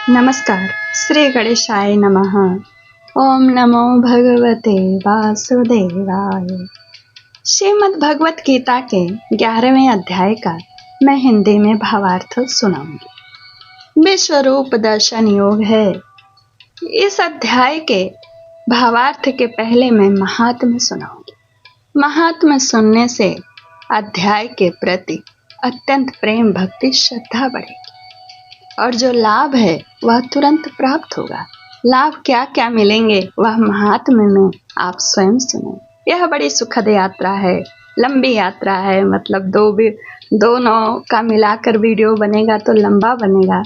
नमस्कार। श्री गणेशाय नमः। ओम नमो भगवते वासुदेवाय। श्रीमद् भगवत गीता के 11वें अध्याय का मैं हिंदी में भावार्थ सुनाऊंगी। विश्वरूप दर्शन योग है। इस अध्याय के भावार्थ के पहले मैं महात्म्य सुनाऊंगी। महात्म्य सुनने से अध्याय के प्रति अत्यंत प्रेम भक्ति श्रद्धा बढ़ेगी और जो लाभ है वह तुरंत प्राप्त होगा। लाभ क्या क्या मिलेंगे वह महात्म्य में आप स्वयं सुने। यह बड़ी सुखद यात्रा है, लंबी यात्रा है। मतलब दोनों का मिलाकर वीडियो बनेगा तो लंबा बनेगा।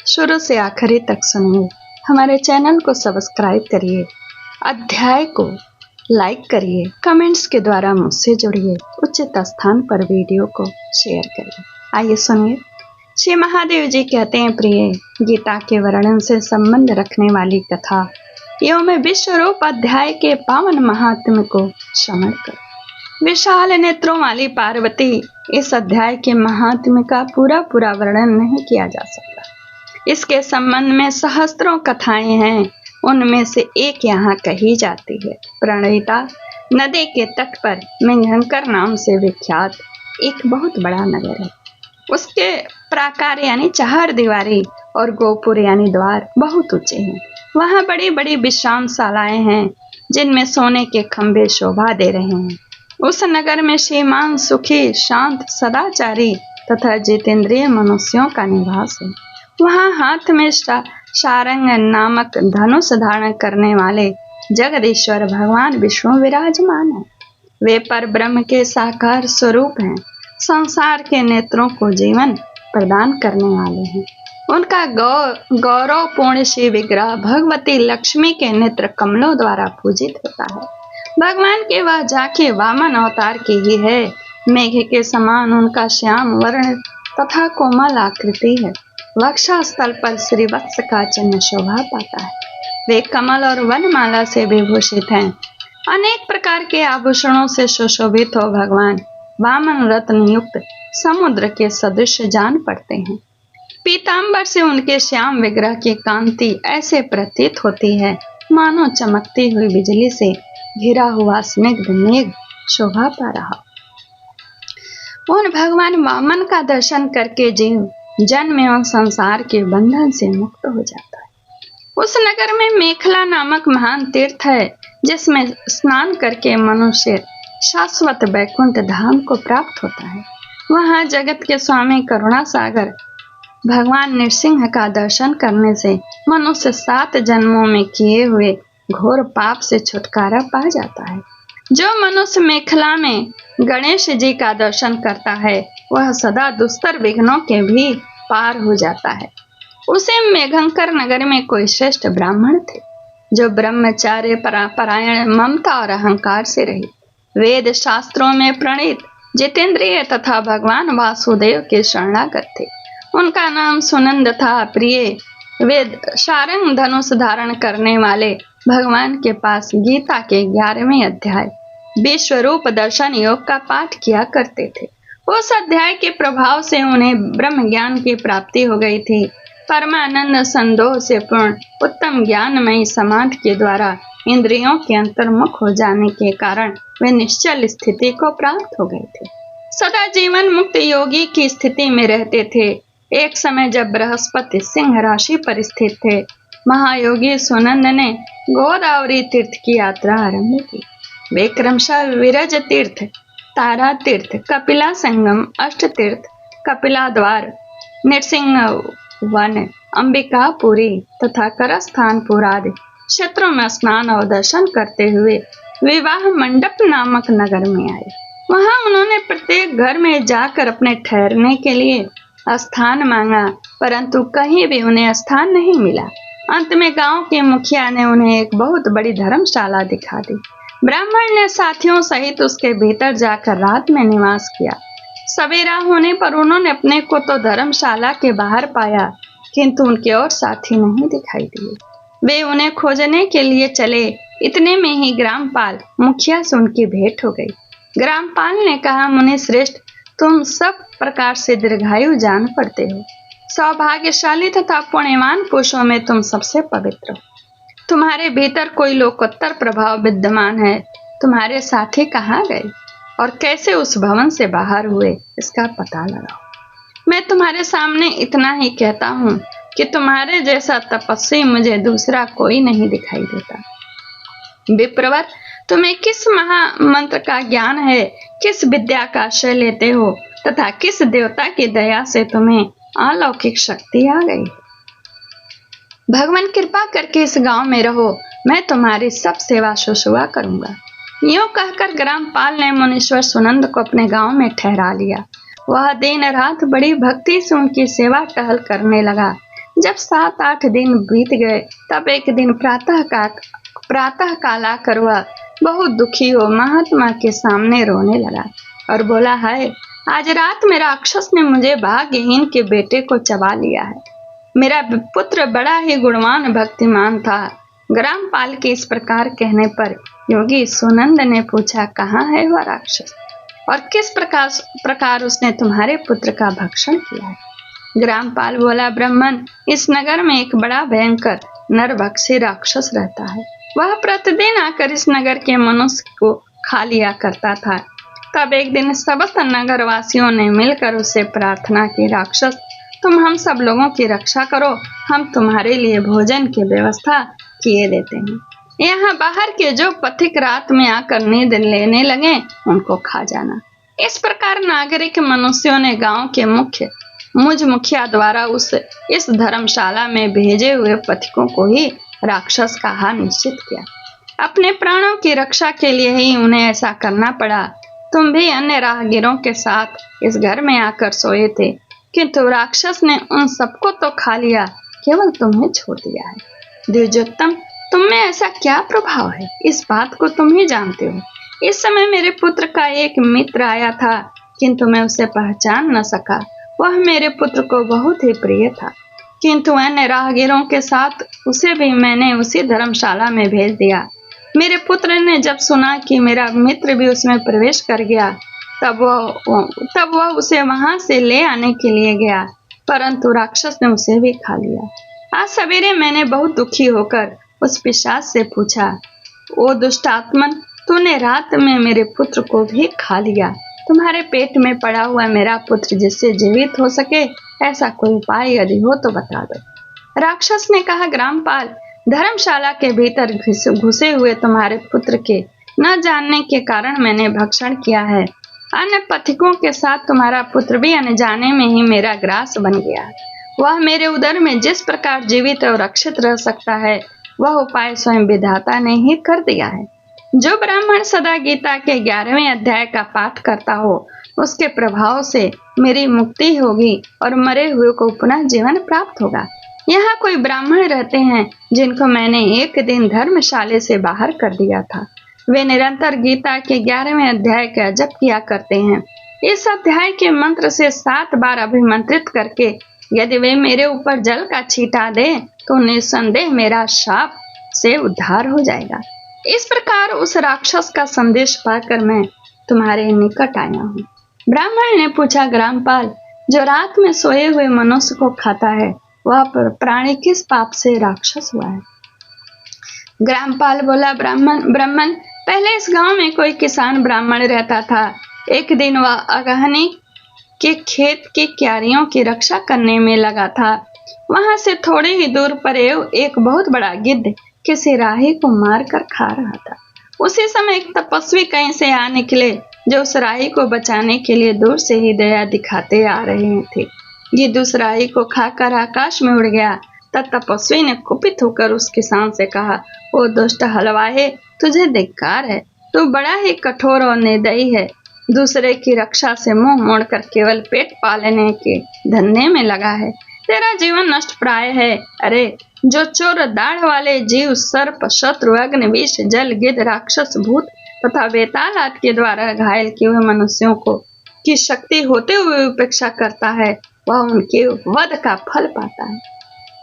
शुरू से आखिरी तक सुनिए। हमारे चैनल को सब्सक्राइब करिए, अध्याय को लाइक करिए, कमेंट्स के द्वारा मुझसे जुड़िए, उचित स्थान पर वीडियो को शेयर करिए। आइए सुनिए। श्री महादेव जी कहते हैं, प्रिय, गीता के वर्णन से संबंध रखने वाली कथा एवं में विश्वरूप अध्याय के पावन महात्म्य को श्रवण करो। विशाल नेत्रों वाली पार्वती, इस अध्याय के महात्म्य का पूरा वर्णन नहीं किया जा सकता। इसके संबंध में सहस्त्रों कथाएं हैं। उनमें से एक यहाँ कही जाती है। प्रणयिता नदी के तट पर मेघंकर नाम से विख्यात एक बहुत बड़ा नगर है। उसके प्राकार यानी चार दीवारी और गोपुर यानी द्वार बहुत ऊंचे हैं। वहाँ बड़ी बड़ी विश्रामशालाएं हैं जिनमें सोने के खंभे शोभा दे रहे हैं। उस नगर में श्रीमान सुखी, शांत, सदाचारी तथा जितेंद्रिय मनुष्यों का निवास है। वहाँ हाथ में शारंग नामक धनुष धारण करने वाले जगदीश्वर भगवान विष्णु विराजमान है। वे पर ब्रह्म के साकार स्वरूप हैं। संसार के नेत्रों को जीवन प्रदान करने वाले हैं। उनका गौरवपूर्ण श्री विग्रह भगवती लक्ष्मी के नेत्र कमलों द्वारा पूजित होता है। भगवान के वह झांकी वामन अवतार की ही है। मेघ के समान उनका श्याम वर्ण तथा कोमल आकृति है। वक्षस्थल पर श्रीवत्स का चिन्ह शोभा पाता है। वे कमल और वनमाला से विभूषित हैं। अनेक प्रकार के आभूषणों से सुशोभित हो भगवान वामन रत्न युक्त समुद्र के सदृश जान पड़ते हैं। पीतांबर से उनके श्याम विग्रह की कांति ऐसे प्रतीत होती है मानो चमकती हुई बिजली से घिरा हुआ स्निग्ध मेघ शोभा पा रहा। उन भगवान वामन का दर्शन करके जीव जन्म एवं संसार के बंधन से मुक्त हो जाता है। उस नगर में मेखला नामक महान तीर्थ है जिसमें स्नान करके मनुष्य शाश्वत बैकुंठ धाम को प्राप्त होता है। वहाँ जगत के स्वामी करुणा सागर भगवान नृसिंह का दर्शन करने से मनुष्य 7 जन्मों में किए हुए घोर पाप से छुटकारा पा जाता है। जो मनुष्य मेखला में गणेश जी का दर्शन करता है वह सदा दुस्तर विघ्नों के भी पार हो जाता है। उसे मेघंकर नगर में कोई श्रेष्ठ ब्राह्मण थे जो ब्रह्मचार्य परायण, ममता और अहंकार से रहित, वेद शास्त्रों में प्रणीत, जितेंद्रिय तथा भगवान वासुदेव के शरणागत थे। उनका नाम सुनंद था। प्रिय, वेद शारंग धनुष धारण करने वाले भगवान के पास गीता के 11वें अध्याय विश्वरूप दर्शन योग का पाठ किया करते थे। उस अध्याय के प्रभाव से उन्हें ब्रह्म ज्ञान की प्राप्ति हो गई थी। परमानंद संदोह से पूर्ण उत्तम ज्ञानमयी समाधि के द्वारा इंद्रियों के अंतर्मुख हो जाने के कारण वे निश्चल स्थिति को प्राप्त हो गए थे। सदा जीवन मुक्त योगी की स्थिति में रहते थे। एक समय जब बृहस्पति सिंह राशि पर स्थित थे, महायोगी सुनंद ने गोदावरी तीर्थ की यात्रा आरंभ की। वे क्रमशः विरज तीर्थ, तारा तीर्थ, कपिला संगम, अष्ट तीर्थ, कपिला द्वार, नृसिंह वन, अंबिकापुरी तथा करस्थानपुर आदि क्षेत्रों में स्नान और दर्शन करते हुए विवाह मंडप नामक नगर में आए। वहां उन्होंने प्रत्येक घर में जाकर अपने ठहरने के लिए स्थान मांगा, परंतु कहीं भी उन्हें स्थान नहीं मिला। अंत में गांव के मुखिया ने उन्हें एक बहुत बड़ी धर्मशाला दिखा दी। ब्राह्मण ने साथियों सहित उसके भीतर जाकर रात में निवास किया। सवेरा होने पर उन्होंने अपने को तो धर्मशाला के बाहर पाया, किंतु उनके और साथी नहीं दिखाई दिए। वे उन्हें खोजने के लिए चले। इतने में ही ग्रामपाल मुखिया से उनकी भेंट हो गई। ग्रामपाल ने कहा, मुनि श्रेष्ठ, तुम सब प्रकार से दीर्घायु जान पड़ते हो। सौभाग्यशाली तथा पुण्यवान पुरुषों में तुम सबसे पवित्र हो। तुम्हारे भीतर कोई लोकोत्तर प्रभाव विद्यमान है। तुम्हारे साथी कहाँ गए और कैसे उस भवन से बाहर हुए, इसका पता लगाओ। मैं तुम्हारे सामने इतना ही कहता हूँ कि तुम्हारे जैसा तपस्वी मुझे दूसरा कोई नहीं दिखाई देता। विप्रवर, तुम्हें किस महामंत्र का ज्ञान है, किस विद्या का आश्रय लेते हो तथा किस देवता की दया से तुम्हें अलौकिक शक्ति आ गई। भगवान कृपा करके इस गांव में रहो, मैं तुम्हारी सब सेवा शुश्रूषा करूंगा। यूं कहकर ग्रामपाल ने मुनीश्वर सुनंद को अपने गांव में ठहरा लिया। वह दिन रात बड़ी भक्ति से उनकी सेवा टहल करने लगा। जब 7-8 दिन बीत गए तब एक दिन प्रातः काल आकर वह बहुत दुखी हो महात्मा के सामने रोने लगा और बोला, हाय, आज रात मेरा राक्षस ने मुझे भाग्यहीन के बेटे को चबा लिया है। मेरा पुत्र बड़ा ही गुणवान भक्तिमान था। ग्रामपाल के इस प्रकार कहने पर योगी सुनंद ने पूछा, कहाँ है वह राक्षस और किस प्रकार उसने तुम्हारे पुत्र का भक्षण किया है। ग्रामपाल बोला, ब्राह्मण, इस नगर में एक बड़ा भयंकर नरभक्षी राक्षस रहता है। वह प्रतिदिन आकर इस नगर के मनुष्य को खा लिया करता था। तब एक दिन समस्त नगर वासियों ने मिलकर उससे प्रार्थना की, राक्षस, तुम हम सब लोगों की रक्षा करो, हम तुम्हारे लिए भोजन की व्यवस्था किए देते हैं। यहाँ बाहर के जो पथिक रात में आकर नींद लेने लगे उनको खा जाना। इस प्रकार नागरिक मनुष्यों ने गांव के मुखिया द्वारा इस धर्मशाला में भेजे हुए पथिकों को ही राक्षस कहा निश्चित किया। अपने प्राणों की रक्षा के लिए ही उन्हें ऐसा करना पड़ा। तुम भी अन्य राहगीरों के साथ इस घर में आकर सोए थे, किंतु राक्षस ने उन सबको तो खा लिया, केवल तुम्हें छोड़ दिया है। द्विजोत्तम, तुम में ऐसा क्या प्रभाव है, इस बात को तुम ही जानते हो। इस समय मेरे पुत्र का एक मित्र आया था, किंतु मैं उसे पहचान न सका। वह मेरे पुत्र को बहुत ही प्रिय था, किंतु अन्य राहगीरों के साथ उसे भी मैंने उसी धर्मशाला में भेज दिया। मेरे पुत्र ने जब सुना कि मेरा मित्र भी उसमें प्रवेश कर गया, तब वह उसे वहां से ले आने के लिए गया, परंतु राक्षस ने उसे भी खा लिया। आज सवेरे मैंने बहुत दुखी होकर उस पिशाच से पूछा, ओ दुष्टात्मन, तूने रात में मेरे पुत्र को भी खा लिया। तुम्हारे पेट में पड़ा हुआ मेरा पुत्र जिससे जीवित हो सके, ऐसा कोई उपाय यदि हो तो बता दो। राक्षस ने कहा, ग्रामपाल, धर्मशाला के भीतर घुसे हुए तुम्हारे पुत्र के न जानने के कारण मैंने भक्षण किया है। अन्य पथिकों के साथ तुम्हारा पुत्र भी अनजाने में ही मेरा ग्रास बन गया। वह मेरे उदर में जिस प्रकार जीवित और रक्षित रह सकता है, वह उपाय स्वयं विधाता ने ही कर दिया है। जो ब्राह्मण सदा गीता के 11वें अध्याय का पाठ करता हो, उसके प्रभाव से मेरी मुक्ति होगी और मरे हुए को पुनः जीवन प्राप्त होगा। यहाँ कोई ब्राह्मण रहते हैं जिनको मैंने एक दिन धर्मशाले से बाहर कर दिया था। वे निरंतर गीता के 11वें अध्याय का जप किया करते हैं। इस अध्याय के मंत्र से 7 बार अभिमंत्रित करके यदि वे मेरे ऊपर जल का छींटा दे तो निस्संदेह मेरा शाप से उद्धार हो जाएगा। इस प्रकार उस राक्षस का संदेश पाकर मैं तुम्हारे निकट आया हूँ। ब्राह्मण ने पूछा, ग्रामपाल, जो रात में सोए हुए मनुष्य को खाता है, वह प्राणी किस पाप से राक्षस हुआ है। ग्रामपाल बोला, ब्राह्मण, पहले इस गांव में कोई किसान ब्राह्मण रहता था। एक दिन वह अगहनी के खेत की क्यारियों की रक्षा करने में लगा था। वहां से थोड़ी ही दूर पर एक बहुत बड़ा गिद्ध किसी राही को मार कर खा रहा था। उसी समय एक तपस्वी कहीं से आ निकले जो उस राही को बचाने के लिए दूर से ही दया दिखाते आ रहे थे। गिद्ध उस राही को खाकर आकाश में उड़ गया। तब तपस्वी ने कुपित होकर उस किसान से कहा, ओ दुष्ट हलवाहे, तुझे धिक्कार है। तू बड़ा ही कठोर और निर्दयी है। दूसरे की रक्षा से मुंह मोड़कर केवल पेट पालने के धंधे में लगा है। तेरा जीवन नष्ट प्राय है। अरे, जो चोर दाढ़ वाले जीव, सर्प, शत्रु, अग्नि, विष, जल, गिद्ध, राक्षस, भूत तथा बेताल आदि के द्वारा घायल किए हुए मनुष्यों को की शक्ति होते हुए उपेक्षा करता है, वह उनके वध का फल पाता है।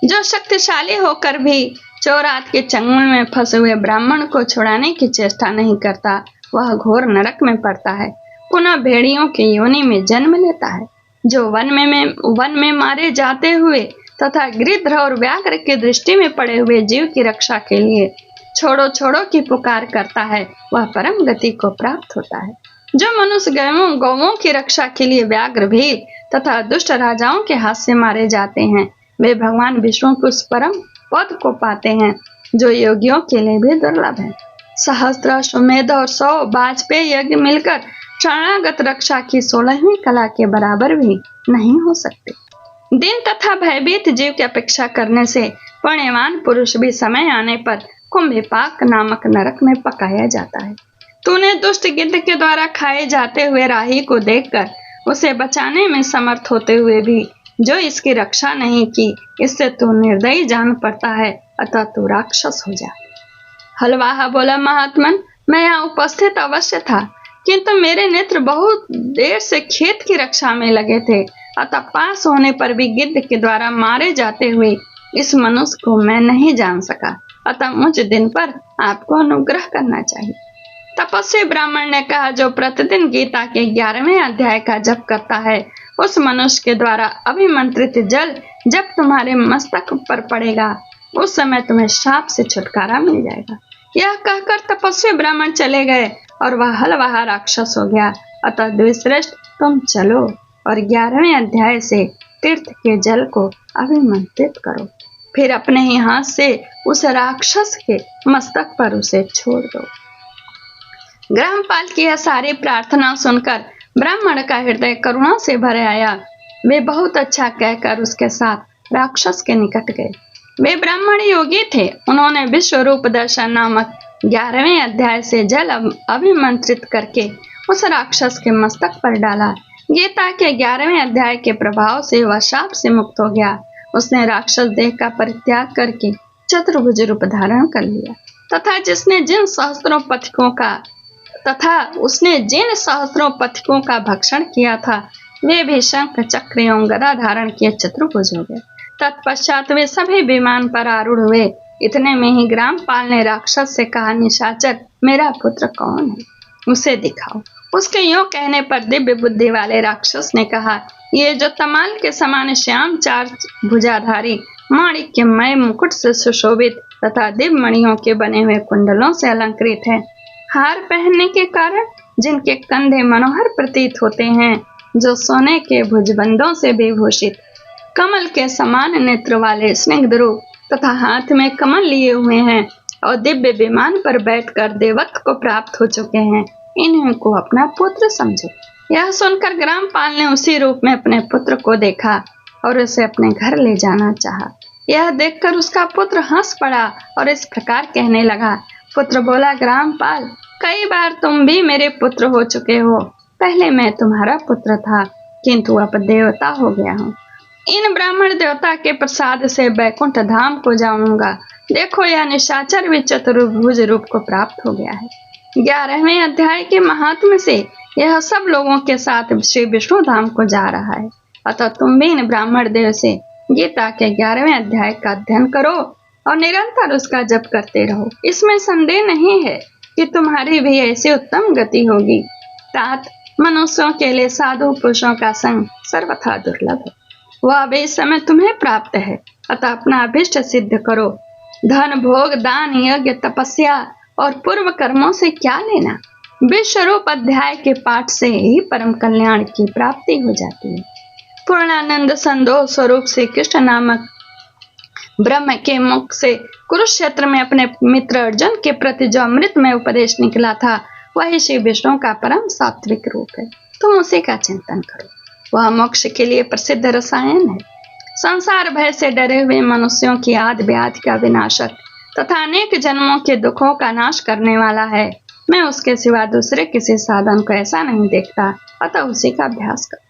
जो शक्तिशाली होकर भी चोर आदि के चंगुल में फंसे हुए ब्राह्मण को छुड़ाने की चेष्टा नहीं करता, वह घोर नरक में पड़ता है, पुनः भेड़ियों की योनि में जन्म लेता है। जो वन में मारे जाते हुए तथा गिरध और व्याघ्र की दृष्टि में पड़े हुए जीव की रक्षा के लिए छोड़ो छोड़ो की पुकार करता है, वह परम गति को प्राप्त होता है। जो मनुष्य गौवों की रक्षा के लिए व्याघ्र भील तथा दुष्ट राजाओं के हाथ से मारे जाते हैं, वे भगवान विष्णु के उस परम पद को पाते हैं जो योगियों के लिए भी दुर्लभ है। सहस्त्र अश्वमेध और 100 वाजपेयी यज्ञ मिलकर शरणागत रक्षा की 16वीं कला के बराबर भी नहीं हो सकते। दिन तथा भयभीत जीव की अपेक्षा करने से पुण्यवान पुरुष भी समय आने पर कुंभिपाक नामक नरक में पकाया जाता है। तूने दुष्ट गिद्ध के द्वारा खाए जाते हुए राही को देखकर उसे बचाने में समर्थ होते हुए भी जो इसकी रक्षा नहीं की, इससे तू निर्दयी जान पड़ता है, अतः तू राक्षस हो जा। हलवाहा बोला, महात्मन, मैं यहाँ उपस्थित अवश्य था, किंतु मेरे नेत्र बहुत देर से खेत की रक्षा में लगे थे, अतः पास होने पर भी गिद्ध के द्वारा मारे जाते हुए इस मनुष्य को मैं नहीं जान सका, अतः मुझ दिन पर आपको अनुग्रह करना चाहिए। तपस्वी ब्राह्मण ने कहा, जो प्रतिदिन गीता के 11वें अध्याय का जप करता है, उस मनुष्य के द्वारा अभिमंत्रित जल जब तुम्हारे मस्तक पर पड़ेगा, उस समय तुम्हें शाप से छुटकारा मिल जाएगा। यह कहकर तपस्वी ब्राह्मण चले गए और वह हलवाहा राक्षस हो गया। अतः द्विश्रेष्ठ, तुम चलो और 11वें अध्याय से तीर्थ के जल को अभिमंत्रित करो, फिर अपने ही हाथ से उस राक्षस के मस्तक पर उसे छोड़ दो। ग्रामपाल की यह सारी प्रार्थना सुनकर ब्राह्मण का हृदय करुणा से भर आया। वे बहुत अच्छा कहकर उसके साथ राक्षस के निकट गए। वे ब्राह्मण योगी थे। उन्होंने विश्व रूप दर्शन नामक 11वें अध्याय से जल अभिमंत्रित करके उस राक्षस के मस्तक पर डाला। गीता के 11वें अध्याय के प्रभाव से वह शाप से मुक्त हो गया। उसने राक्षस देह का परित्याग करके चतुर्भुज रूप धारण कर लिया तथा उसने जिन सहस्त्रों पथिकों का भक्षण किया था, वे भी शंख चक्र एवं गदा धारण किए चतुर्भुज हो गए। तत्पश्चात वे सभी विमान पर आरूढ़ हुए। इतने में ही ग्रामपाल ने राक्षस से कहा, निशाचर, मेरा पुत्र कौन है, उसे दिखाओ। उसके यूं कहने पर दिव्य बुद्धि वाले राक्षस ने कहा, ये जो तमाल के समान श्याम 4 भुजाधारी माणिक्यमय मुकुट से सुशोभित तथा दिव्य मणियों के बने हुए कुंडलों से अलंकृत है, हार पहनने के कारण जिनके कंधे मनोहर प्रतीत होते हैं, जो सोने के भुजबंदों से विभूषित, कमल के समान नेत्र वाले स्निग्ध रूप तथा हाथ में कमल लिए हुए हैं और दिव्य विमान पर बैठकर देवत्व को प्राप्त हो चुके हैं, इन्हीं को अपना पुत्र समझो। यह सुनकर ग्रामपाल ने उसी रूप में अपने पुत्र को देखा और उसे अपने घर ले जाना चाहा। यह देखकर उसका पुत्र हंस पड़ा और इस प्रकार कहने लगा। पुत्र बोला, ग्रामपाल, कई बार तुम भी मेरे पुत्र हो चुके हो। पहले मैं तुम्हारा पुत्र था, किंतु अब देवता हो गया हूँ। इन ब्राह्मण देवता के प्रसाद से बैकुंठ धाम को जाऊंगा। देखो, यह निशाचर भी चतुर्भुज रूप को प्राप्त हो गया है। 11वें अध्याय के महात्म्य से यह सब लोगों के साथ श्री विष्णु धाम को जा रहा है। अतः तुम भी इन ब्राह्मण देव से गीता के 11वें अध्याय का अध्ययन करो और निरंतर उसका जप करते रहो। इसमें संदेह नहीं है कि तुम्हारी भी ऐसी उत्तम गति होगी। तात, मनुष्यों के लिए साधु पुरुषों का संग सर्वथा दुर्लभ है। वह अभी इस समय तुम्हें प्राप्त है, अतः अपना अभिष्ट सिद्ध करो। धन, भोग, दान, यज्ञ, तपस्या और पूर्व कर्मों से क्या लेना। विश्वरूप अध्याय के पाठ से ही परम कल्याण की प्राप्ति हो जाती है। पूर्णानंद संदोह स्वरूप श्री कृष्ण नामक ब्रह्म के मुख से कुरुक्षेत्र में अपने मित्र अर्जुन के प्रति जो अमृत में उपदेश निकला था, वही श्री विष्णु का परम सात्विक रूप है। तुम उसी का चिंतन करो। वह मोक्ष के लिए प्रसिद्ध रसायन है। संसार भय से डरे हुए मनुष्यों की आदि व्याधि का विनाशक तथा अनेक जन्मों के दुखों का नाश करने वाला है। मैं उसके सिवा दूसरे किसी साधन को ऐसा नहीं देखता, अतः उसी का अभ्यास कर।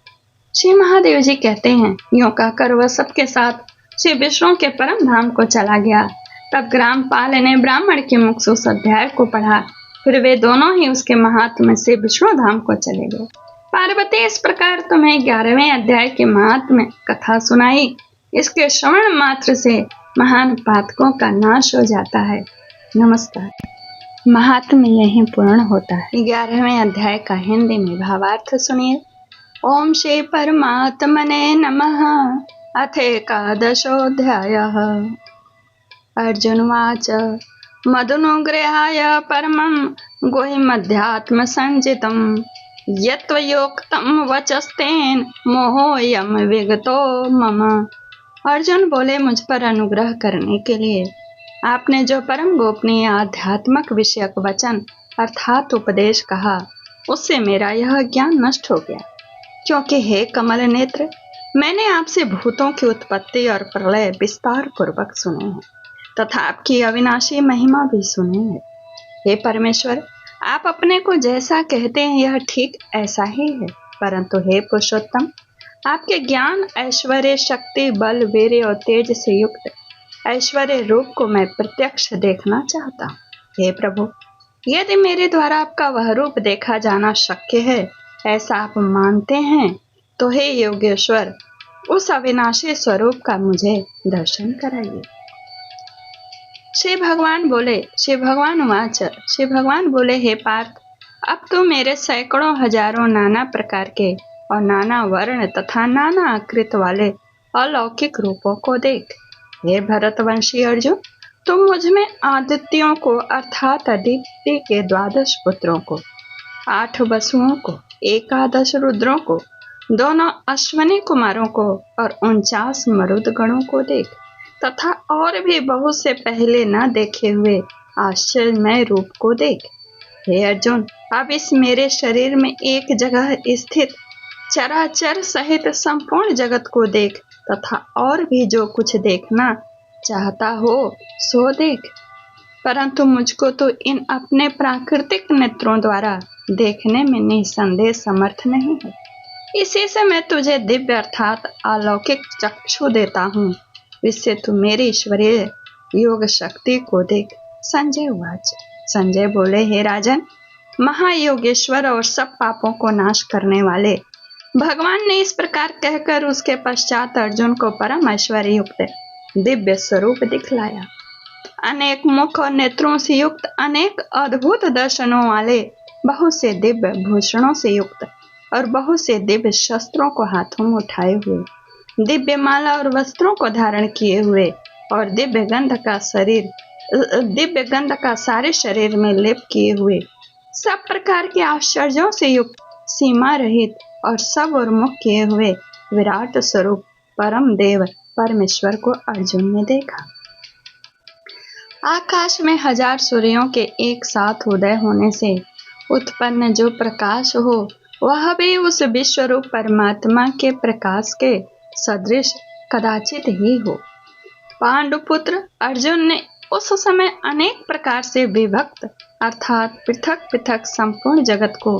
श्री महादेव जी कहते हैं, यूं कहकर वह सबके साथ श्री विष्णु के परम धाम को चला गया। तब ग्रामपाल ने ब्राह्मण के मुख से उस अध्याय को पढ़ा। फिर वे दोनों ही उसके महात्म्य से विष्णु धाम को चले गए। पार्वती, इस प्रकार तुम्हें 11वें अध्याय के महात्म्य कथा सुनाई। इसके श्रवण मात्र से महान पातकों का नाश हो जाता है। नमस्कार। महात्म्य यहीं पूर्ण होता है। 11वें अध्याय का हिंदी में भावार्थ सुनिए। ओम श्री परमात्मने नमः। अथ एकादशोऽध्यायः। अर्जुनवाच मदनुग्रहाय परमं गुह्यमध्यात्मसञ्चितं यत्त्वयोक्तं वचस्तेन मोहोऽयं विगतो मम। अर्जुन बोले, मुझ पर अनुग्रह करने के लिए आपने जो परम गोपनीय आध्यात्मिक विषयक वचन अर्थात उपदेश कहा, उससे मेरा यह ज्ञान नष्ट हो गया। क्योंकि हे कमल नेत्र, मैंने आपसे भूतों की उत्पत्ति और प्रलय विस्तार पूर्वक सुने हैं तथा आपकी अविनाशी महिमा भी सुनी है। हे परमेश्वर, आप अपने को जैसा कहते हैं यह ठीक ऐसा ही है, परंतु हे पुरुषोत्तम, आपके ज्ञान, ऐश्वर्य, शक्ति, बल, वीर्य और तेज से युक्त ऐश्वर्य रूप को मैं प्रत्यक्ष देखना चाहता हूँ। हे प्रभु, यदि मेरे द्वारा आपका वह रूप देखा जाना शक्य है, ऐसा आप मानते हैं, तो हे योगेश्वर, उस अविनाशी स्वरूप का मुझे दर्शन कराइए। श्री भगवान उवाच। श्री भगवान बोले, हे पार्थ, अब तू मेरे सैकड़ों हजारों नाना प्रकार के और नाना वर्ण तथा नाना आकृत वाले अलौकिक रूपों को देख। हे भरतवंशी अर्जुन, तुम मुझ में आदित्यों को अर्थात अदिति के 12 पुत्रों को, 8 वसुओं को, 11 रुद्रों को, दोनों अश्वनी कुमारों को और 49 मरुद गणों को देख तथा और भी बहुत से पहले न देखे हुए आश्चर्यमय रूप को देख। हे अर्जुन, अब इस मेरे शरीर में एक जगह स्थित चराचर सहित संपूर्ण जगत को देख तथा और भी जो कुछ देखना चाहता हो सो देख, परंतु मुझको तो इन अपने प्राकृतिक नेत्रों द्वारा देखने में निसंदेह समर्थ नहीं है। इसी से मैं तुझे दिव्य अर्थात अलौकिक चक्षु देता हूँ, इससे तू मेरी ईश्वरीय योग शक्ति को देख। संजय उवाच। संजय बोले, हे राजन, महायोगेश्वर और सब पापों को नाश करने वाले भगवान ने इस प्रकार कहकर उसके पश्चात अर्जुन को परम ऐश्वर्य युक्त दिव्य स्वरूप दिखलाया। अनेक मुख और नेत्रों से युक्त, अनेक अद्भुत दर्शनों वाले, बहुत से दिव्य भूषणों से युक्त और बहुत से दिव्य शस्त्रों को हाथों में उठाए हुए, दिव्य माला और वस्त्रों को धारण किए हुए और दिव्य गंध का सारे शरीर में लेप किए हुए, सब प्रकार के आश्चर्यों से युक्त, सीमा रहित और सब और मुख किए हुए विराट स्वरूप परम देव परमेश्वर को अर्जुन ने देखा। आकाश में 1000 सूर्यों के एक साथ उदय होने से उत्पन्न जो प्रकाश हो, वह भी उस विश्वरूप परमात्मा के प्रकाश के सदृश कदाचित ही हो। पांडुपुत्र अर्जुन ने उस समय अनेक प्रकार से विभक्त अर्थात पृथक पृथक संपूर्ण जगत को,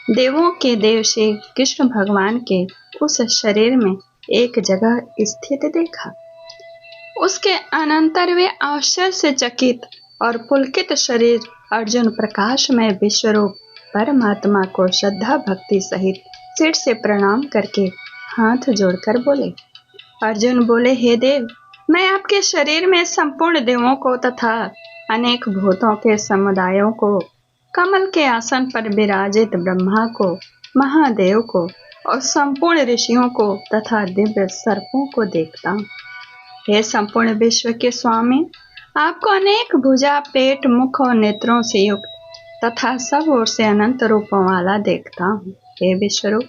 देवों के देव श्री कृष्ण भगवान के उस शरीर में एक जगह स्थित देखा। उसके अनंतर वे आश्चर्य से चकित और पुलकित शरीर अर्जुन प्रकाश में विश्वरूप परमात्मा को श्रद्धा भक्ति सहित सिर से प्रणाम करके हाथ जोड़कर बोले। अर्जुन बोले, हे देव, मैं आपके शरीर में संपूर्ण देवों को तथा अनेक भूतों के समुदायों को, कमल के आसन पर विराजित ब्रह्मा को, महादेव को और संपूर्ण ऋषियों को तथा दिव्य सर्पों को देखता हूँ। हे संपूर्ण विश्व के स्वामी, आपको अनेक भुजा, पेट, मुख और नेत्रों से युक्त तथा सब ओर से अनंत रूपों वाला देखता हूँ। हे विश्वरूप,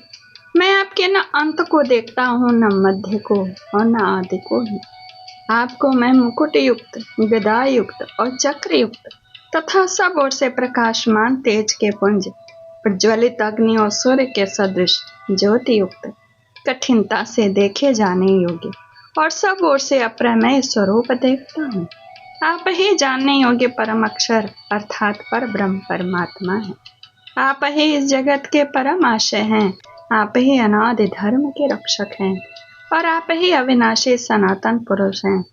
मैं आपके न अंत को देखता हूँ, न मध्य को और न आदि को ही। आपको मैं मुकुट युक्त, गदा युक्त और चक्र युक्त तथा सब ओर से प्रकाशमान तेज के पुंज, प्रज्वलित अग्नि और सूर्य के सदृश ज्योति युक्त, कठिनता से देखे जाने योग्य और सब ओर से अप्रमेय स्वरूप देखता हूँ। आप ही जानने योग्य परम अक्षर अर्थात पर ब्रह्म परमात्मा है। आप ही इस जगत के परम आशय हैं। आप ही अनादि धर्म के रक्षक हैं और आप ही अविनाशी सनातन पुरुष हैं,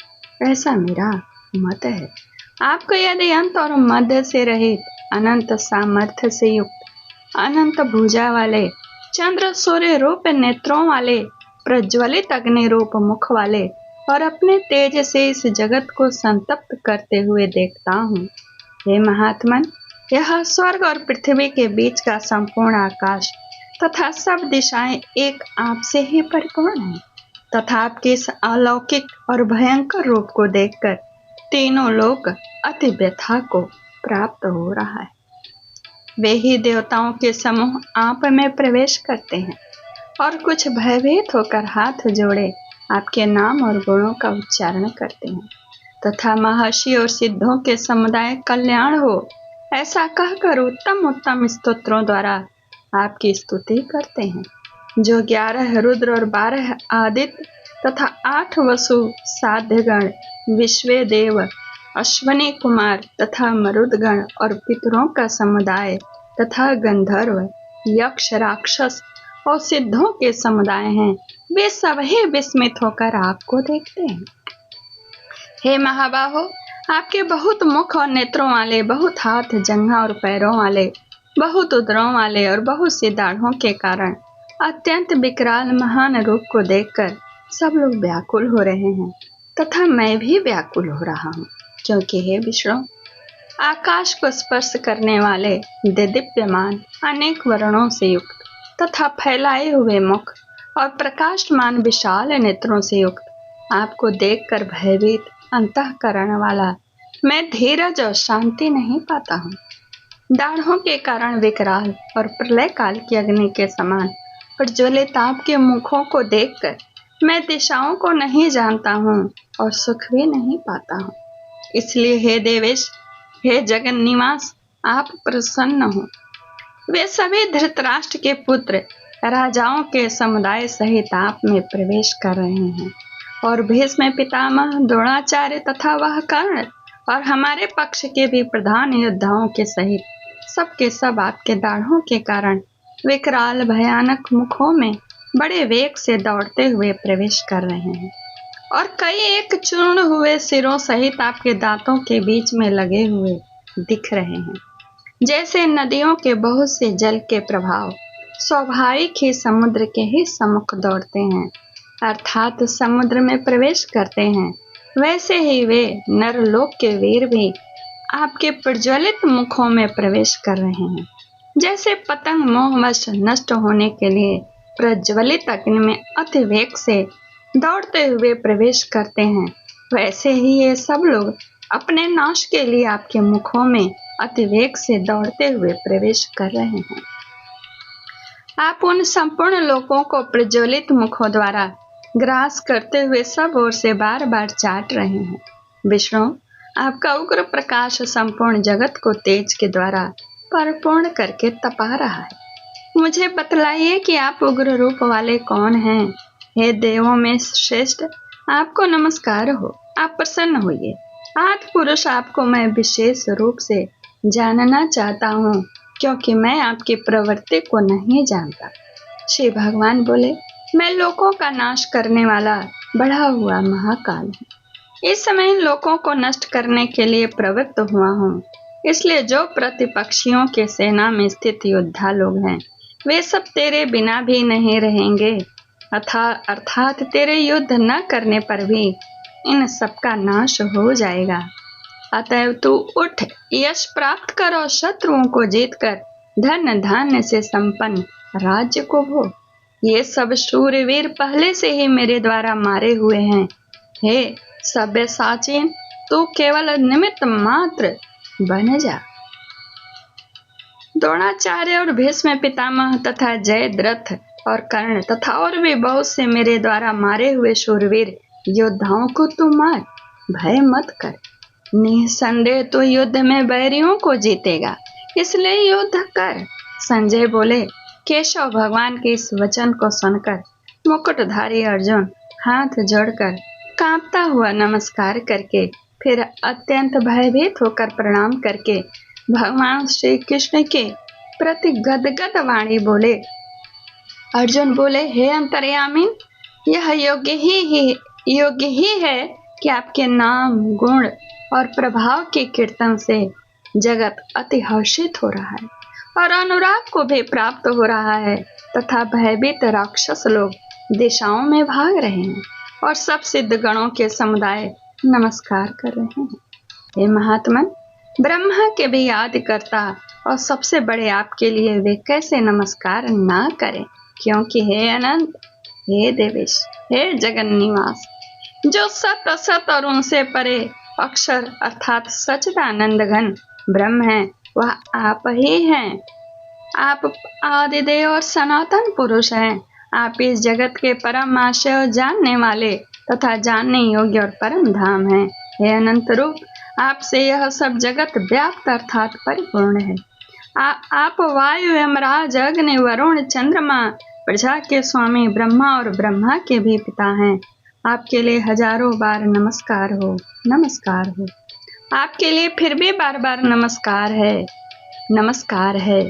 ऐसा मेरा मत है। आपको यदि अंत और मध्य से रहित, अनंत सामर्थ्य से युक्त, अनंत भुजा वाले, चंद्र सूर्य रूप नेत्रों वाले, प्रज्वलित अग्नि रूप मुख वाले और अपने तेज से इस जगत को संतप्त करते हुए देखता हूँ। हे महात्मन, यह स्वर्ग और पृथ्वी के बीच का संपूर्ण आकाश तथा सब दिशाएं एक आप से ही परिपूर्ण हैं, तथा आपके इस अलौकिक और भयंकर रूप को देखकर तीनों लोग अति व्यथा को प्राप्त हो रहा है। वे ही देवताओं के समूह आप में प्रवेश करते हैं और कुछ भयभीत होकर हाथ जोड़े आपके नाम और गुणों का उच्चारण करते हैं, तथा महर्षि और सिद्धों के समुदाय कल्याण हो ऐसा कहकर उत्तम उत्तम स्तोत्रों द्वारा आपकी स्तुति करते हैं। जो 11 रुद्र और 12 आदित्य तथा 8 वसु, साध्यगण, विश्वे देव, अश्वनी कुमार तथा मरुदगण और पितरों का समुदाय तथा गंधर्व, यक्ष, राक्षस और सिद्धों के समुदाय हैं, वे सभी विस्मित होकर आपको देखते हैं। हे महाबाहो, आपके बहुत मुख और नेत्रों वाले, बहुत हाथ, जंघा और पैरों वाले, बहुत उदरों वाले और बहुत सी दाढ़ों के कारण अत्यंत विकराल महान रूप को देखकर सब लोग व्याकुल हो रहे हैं, तथा मैं भी व्याकुल हो रहा हूँ, क्योंकि हे विष्णु, आकाश को स्पर्श करने वाले दिव्यमान अनेक वर्णों से युक्त तथा फैलाए हुए मुख और प्रकाशमान विशाल नेत्रों से युक्त आपको देखकर भयभीत अंतःकरण वाला मैं धीरज और शांति नहीं पाता हूँ। दाढ़ों के कारण विकराल और प्रलय काल की अग्नि के समान प्रज्वलित आपके मुखों को देखकर मैं दिशाओं को नहीं जानता हूँ और सुख भी नहीं पाता हूँ। इसलिए हे देवेश, हे जगन निवास, आप प्रसन्न हो। वे सभी धृतराष्ट्र के पुत्र राजाओं के समुदाय सहित आप में प्रवेश कर रहे हैं, और भीष्म पितामह, द्रोणाचार्य तथा वह कर्ण और हमारे पक्ष के भी प्रधान योद्धाओं के सहित सबके सब आपके दाढ़ों के कारण विकराल भयानक मुखों में बड़े वेग से दौड़ते हुए प्रवेश कर रहे हैं, और कई एक चूर्ण हुए सिरों सहित आपके दांतों के बीच में लगे हुए दिख रहे हैं। जैसे नदियों के बहुत से जल के प्रभाव स्वाभाविक ही समुद्र के ही सम्मुख दौड़ते हैं, अर्थात समुद्र में प्रवेश करते हैं, वैसे ही वे नरलोक के वीर भी आपके प्रज्वलित मुखों में प्रवेश कर रहे हैं। जैसे पतंग मोहवश नष्ट होने के लिए प्रज्वलित अग्नि में अति वेग से दौड़ते हुए प्रवेश करते हैं, वैसे ही ये सब लोग अपने नाश के लिए आपके मुखों में अति वेग से दौड़ते हुए प्रवेश कर रहे हैं। आप उन संपूर्ण लोगों को प्रज्वलित मुखों द्वारा ग्रास करते हुए सब ओर से बार बार चाट रहे हैं। विष्णु, आपका उग्र प्रकाश संपूर्ण जगत को तेज के द्वारा परिपूर्ण करके तपा रहा है। मुझे बतलाइए कि आप उग्र रूप वाले कौन हैं? हे देवों में श्रेष्ठ, आपको नमस्कार हो, आप प्रसन्न होइए। आदि पुरुष, आपको मैं विशेष रूप से जानना चाहता हूँ, क्योंकि मैं आपकी प्रवृत्ति को नहीं जानता। श्री भगवान बोले, मैं लोकों का नाश करने वाला बढ़ा हुआ महाकाल हूँ। इस समय लोकों को नष्ट करने के लिए प्रवृत्त हुआ हूँ। इसलिए जो प्रतिपक्षियों के सेना में स्थित योद्धा लोग हैं, वे सब तेरे बिना भी नहीं रहेंगे, अर्थात तेरे युद्ध न करने पर भी इन सबका नाश हो जाएगा। अतएव तू उठ, यश प्राप्त करो, शत्रुओं को जीतकर धन धान्य से संपन्न राज्य को भोग। ये सब शूरवीर पहले से ही मेरे द्वारा मारे हुए हैं। हे सव्यसाचीन, तू केवल निमित्त मात्र बन जा। द्रोणाचार्य और भीष्म पितामह तथा जयद्रथ और कर्ण तथा और भी बहुत से मेरे द्वारा मारे हुए शूरवीर योद्धाओं को तू मार, भय मत कर। निसंदेह तू युद्ध में बैरियों को जीतेगा, इसलिए युद्ध कर। संजय बोले। केशव भगवान के इस वचन को सुनकर मुकुटधारी अर्जुन हाथ जोड़कर कांपता हुआ नमस्कार करके फिर अत्यंत भयभीत होकर प्रणाम करके भगवान श्री कृष्ण के प्रति गदगद वाणी बोले। अर्जुन बोले, हे अंतर्यामी, यह योग्य ही है कि आपके नाम, गुण और प्रभाव के कीर्तन से जगत अति हर्षित हो रहा है और अनुराग को भी प्राप्त हो रहा है, तथा भयभीत राक्षस लोग दिशाओं में भाग रहे हैं और सब सिद्ध गणों के समुदाय नमस्कार कर रहे हैं। हे महात्मन, ब्रह्मा के भी आदि करता और सबसे बड़े आपके लिए वे कैसे नमस्कार ना करें, क्योंकि हे अनंत, हे देवेश, हे जगन निवास, जो सत असत और उनसे परे अक्षर अर्थात सच्चिदानंद घन ब्रह्म है, वह आप ही हैं। आप आदिदेव और सनातन पुरुष हैं। आप इस जगत के परम आशय और जानने वाले तथा जानने योग्य और परम धाम हैं। हे अनंत रूप, आपसे यह सब जगत व्याप्त अर्थात परिपूर्ण है। आप वायु, यमराज, अग्नि, वरुण, चंद्रमा, प्रजा के स्वामी ब्रह्मा और ब्रह्मा के भी पिता हैं। आपके लिए हजारों बार नमस्कार हो, नमस्कार हो। आपके लिए फिर भी बार बार नमस्कार है, नमस्कार है।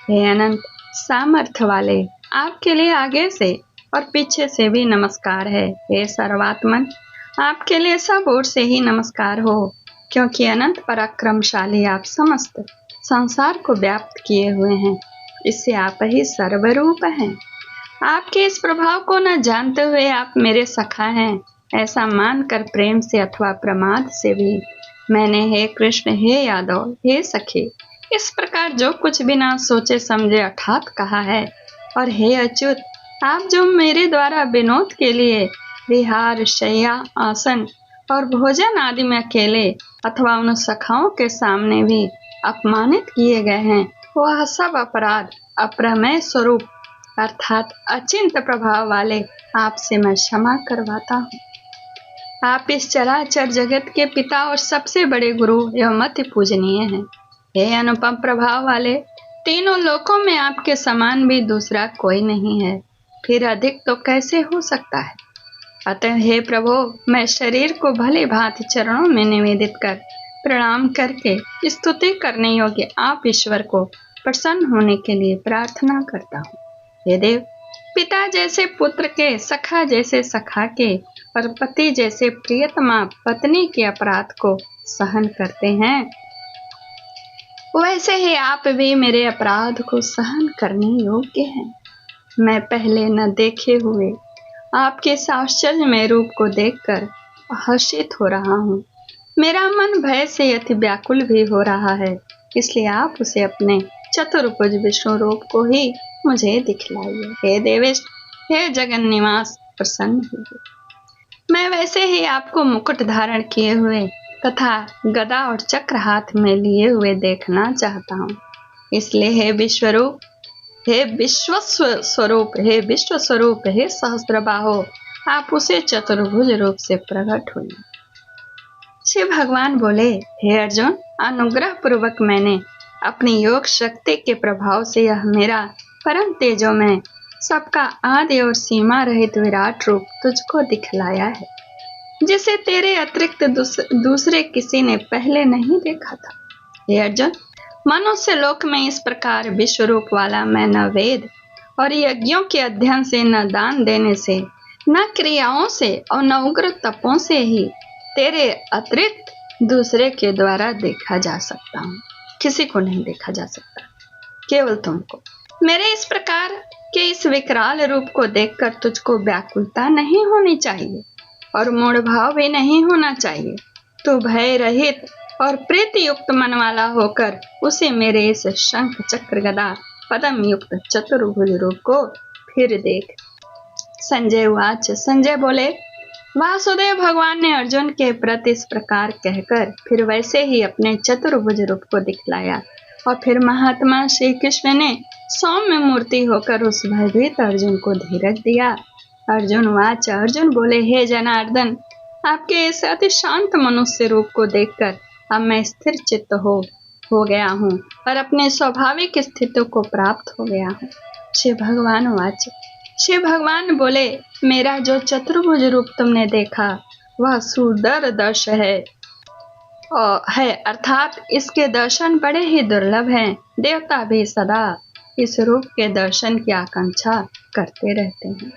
हे अनंत सामर्थ्य वाले, आपके लिए आगे से और पीछे से भी नमस्कार है। हे सर्वात्मन, आपके लिए सब ओर से ही नमस्कार हो, क्योंकि अनंत पराक्रमशाली आप समस्त संसार को व्याप्त किए हुए हैं। इससे आप ही सर्वरूप हैं। आपके इस प्रभाव को न जानते हुए आप मेरे सखा हैं, ऐसा मानकर प्रेम से अथवा प्रमाद से भी मैंने हे कृष्ण, हे यादव, हे सखे, इस प्रकार जो कुछ बिना सोचे समझे अर्थात कहा है। और हे अच्युत, आप जो मेरे द्वारा विनोद के लिए विहार, शैया, आसन और भोजन आदि में अकेले अथवा उन सखाओं के सामने भी अपमानित किए गए हैं, वह सब अपराध अप्रमेय स्वरूप अर्थात अचिंत प्रभाव वाले आपसे मैं क्षमा करवाता हूँ। आप इस चराचर जगत के पिता और सबसे बड़े गुरु एवं अति पूजनीय हैं। हे अनुपम प्रभाव वाले, तीनों लोकों में आपके समान भी दूसरा कोई नहीं है, फिर अधिक तो कैसे हो सकता है। अतः हे प्रभु, मैं शरीर को भले भांति चरणों में निवेदित कर प्रणाम करके स्तुति करने योग्य आप ईश्वर को प्रसन्न होने के लिए प्रार्थना करता हूँ। हे देव, पिता जैसे पुत्र के, सखा जैसे सखा के और पति जैसे प्रियतमा पत्नी के अपराध को सहन करते हैं, वैसे ही आप भी मेरे अपराध को सहन करने योग्य हैं। मैं पहले न देखे हुए आपके आश्चर्यमय रूप को देखकर हर्षित हो रहा हूँ। मेरा मन भय से अति व्याकुल भी हो रहा है, इसलिए आप उसे अपने चतुर्भुज विष्णु रूप को ही मुझे दिखलाइए। हे देवेश, हे जगन निवास, प्रसन्न होइए। मैं वैसे ही आपको मुकुट धारण किए हुए तथा गदा और चक्र हाथ में लिए हुए देखना चाहता हूँ। इसलिए हे विश्वरूप, हे विश्व स्वरूप, हे विश्व स्वरूप, हे सहस्त्रबाहो, आप उसे चतुर्भुज रूप से प्रकट हुए। शिव भगवान बोले, हे अर्जुन, अनुग्रह पूर्वक मैंने अपनी योग शक्ति के प्रभाव से यह मेरा परम तेजो में सबका आदि और सीमा रहित विराट रूप तुझको दिखलाया है, जिसे तेरे अतिरिक्त दूसरे किसी ने पहले नहीं देखा था। हे अर्जुन, मनुष्य लोक में इस प्रकार विश्व रूप वाला मैं न वेद और यज्ञों के अध्ययन से, न दान देने से, न क्रियाओं से और न उग्र तपों से ही तेरे अतिरिक्त दूसरे के द्वारा देखा जा सकता हूँ। किसी को नहीं देखा जा सकता, केवल तुमको। मेरे इस प्रकार के इस विकराल रूप को देखकर तुझको व्याकुलता नहीं होनी चाहिए और मूढ़ भाव भी नहीं होना चाहिए। तू भय रहित और प्रीति युक्त मन वाला होकर उसे मेरे इस शंख चक्र गदा पदम युक्त चतुर्भुज रूप को फिर देख। संजय उवाच, संजय बोले, वासुदेव भगवान ने अर्जुन के प्रति इस प्रकार कहकर फिर वैसे ही अपने चतुर्भुज रूप को दिखलाया और फिर महात्मा श्री कृष्ण ने सौम्य मूर्ति होकर उस भयभीत अर्जुन को धीरज दिया। अर्जुन वाच, अर्जुन बोले, हे जनार्दन, आपके इस अति शांत मनुष्य रूप को देखकर अब मैं स्थिर चित्त हो गया हूँ और अपने स्वाभाविक स्थिति को प्राप्त हो गया हूँ। शिव भगवान वाच, शिव भगवान बोले, मेरा जो चतुर्भुज रूप तुमने देखा वह सुदर्दर्श है अर्थात इसके दर्शन बड़े ही दुर्लभ हैं। देवता भी सदा इस रूप के दर्शन की आकांक्षा करते रहते हैं।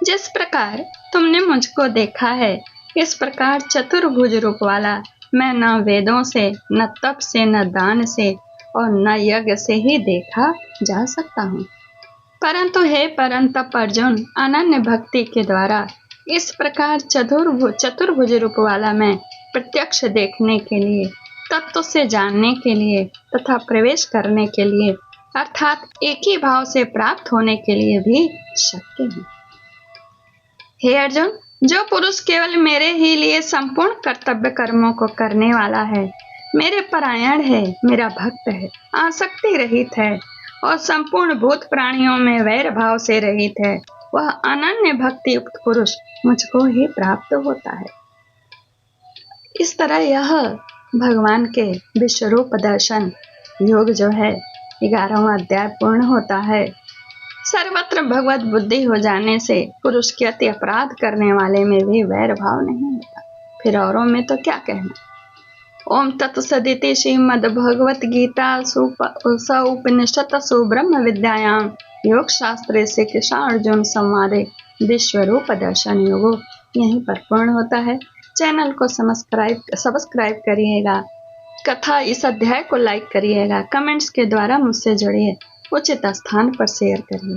जिस प्रकार तुमने मुझको देखा है, इस प्रकार चतुर्भुज रूप वाला मैं न वेदों से, न तप से, न दान से और न यज्ञ से ही देखा जा सकता हूँ। परंतु हे परंतप अर्जुन, अनन्य भक्ति के द्वारा इस प्रकार चतुर्भुज रूप वाला मैं प्रत्यक्ष देखने के लिए तत्व से जानने के लिए तथा प्रवेश करने के लिए अर्थात एक ही भाव से प्राप्त होने के लिए भी शक्य है। हे अर्जुन, जो पुरुष केवल मेरे ही लिए संपूर्ण कर्तव्य कर्मों को करने वाला है, मेरे परायण है, मेरा भक्त है, आसक्ति रहित है और संपूर्ण भूत प्राणियों में वैर भाव से रहित है, वह अनन्य भक्ति युक्त पुरुष मुझको ही प्राप्त होता है। इस तरह यह भगवान के विश्वरूप दर्शन योग जो है 11वां अध्याय पूर्ण होता है। सर्वत्र भगवत बुद्धि हो जाने से पुरुष के अति अपराध करने वाले में भी वैर भाव नहीं होता, फिर औरों में तो क्या कहना। ओम तत्सदिति श्रीमद्भगवत गीता उपनिषत्सु ब्रह्म विद्यायाम योग शास्त्रे से कृष्ण अर्जुन संवादे विश्वरूप दर्शन योगो यहीं पर पूर्ण होता है। चैनल को सब्सक्राइब करिएगा, कथा इस अध्याय को लाइक करिएगा, कमेंट्स के द्वारा मुझसे जुड़िए, उचित स्थान पर शेयर करिए।